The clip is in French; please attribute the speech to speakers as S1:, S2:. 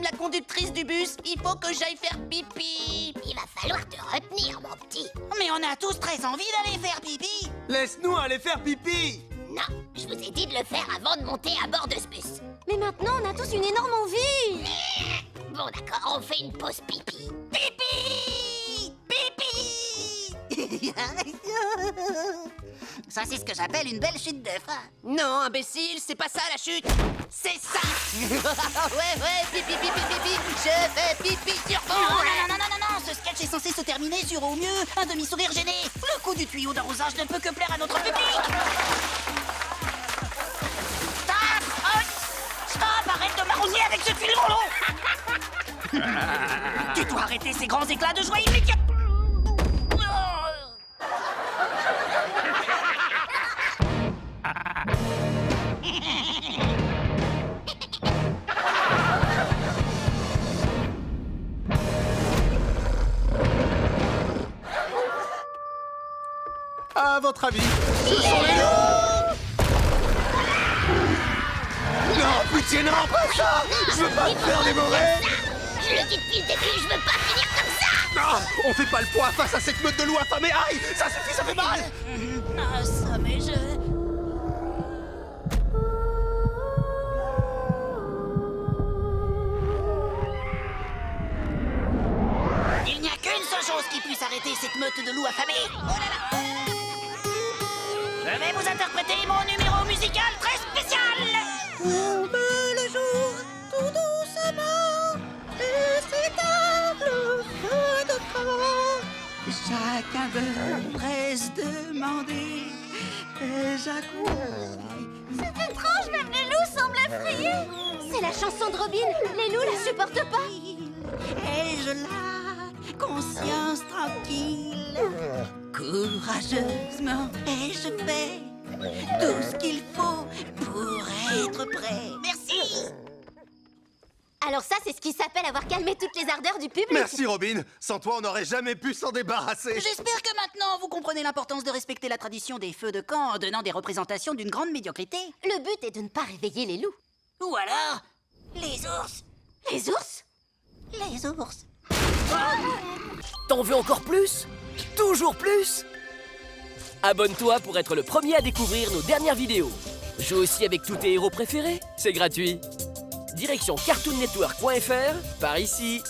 S1: la conductrice du bus. Il faut que j'aille faire pipi.
S2: Il va falloir te retenir, mon petit.
S1: Mais on a tous très envie d'aller faire pipi.
S3: Laisse-nous aller faire pipi.
S2: Non, je vous ai dit de le faire avant de monter à bord de ce bus.
S4: Mais maintenant, on a tous une énorme envie.
S2: Bon, d'accord, on fait une pause pipi.
S1: Pipi. Pipi. Ça, c'est ce que j'appelle une belle chute de faim. Non, imbécile, c'est pas ça la chute. C'est ça. ouais, pipi, pipi, pipi. Je fais pipi sur vous. Non. Ce sketch est censé se terminer sur au mieux un demi-sourire gêné. Le coup du tuyau d'arrosage ne peut que plaire à notre public. Stop, arrête de m'arroser avec ce fil roulant. Tu dois arrêter ces grands éclats de joie immédiatement.
S3: À votre avis, ce sont les loups? Non, pitié, non, pas ça. Je veux pas te faire dévorer.
S2: Je le dis depuis le début, je veux pas finir comme ça.
S3: Non, on fait pas le poids face à cette meute de loups affamés. Aïe, ça suffit, ça fait mal.
S1: Ah, ça, mais je... Il n'y a qu'une seule chose qui puisse arrêter cette meute de loups affamés. Oh là là. Je vais vous interpréter mon numéro musical très spécial. Tombe le jour, tout doucement, et s'éteint le feu de camp. Chacun veut presque demander, et j'accours.
S4: C'est étrange, même les loups semblent effrayés. C'est la chanson de Robin. Les loups la supportent pas.
S1: Ai-je la conscience tranquille? Courageusement, ai-je fait tout ce qu'il faut pour être prêt? Merci!
S4: Alors ça, c'est ce qui s'appelle avoir calmé toutes les ardeurs du public.
S3: Merci, Robin. Sans toi, on n'aurait jamais pu s'en débarrasser.
S1: J'espère que maintenant vous comprenez l'importance de respecter la tradition des feux de camp en donnant des représentations d'une grande médiocrité.
S4: Le but est de ne pas réveiller les loups.
S1: Ou alors, les ours.
S4: Les ours?
S1: Les ours.
S5: T'en veux encore plus? Toujours plus? Abonne-toi pour être le premier à découvrir nos dernières vidéos. Joue aussi avec tous tes héros préférés, c'est gratuit. Direction cartoonnetwork.fr, par ici.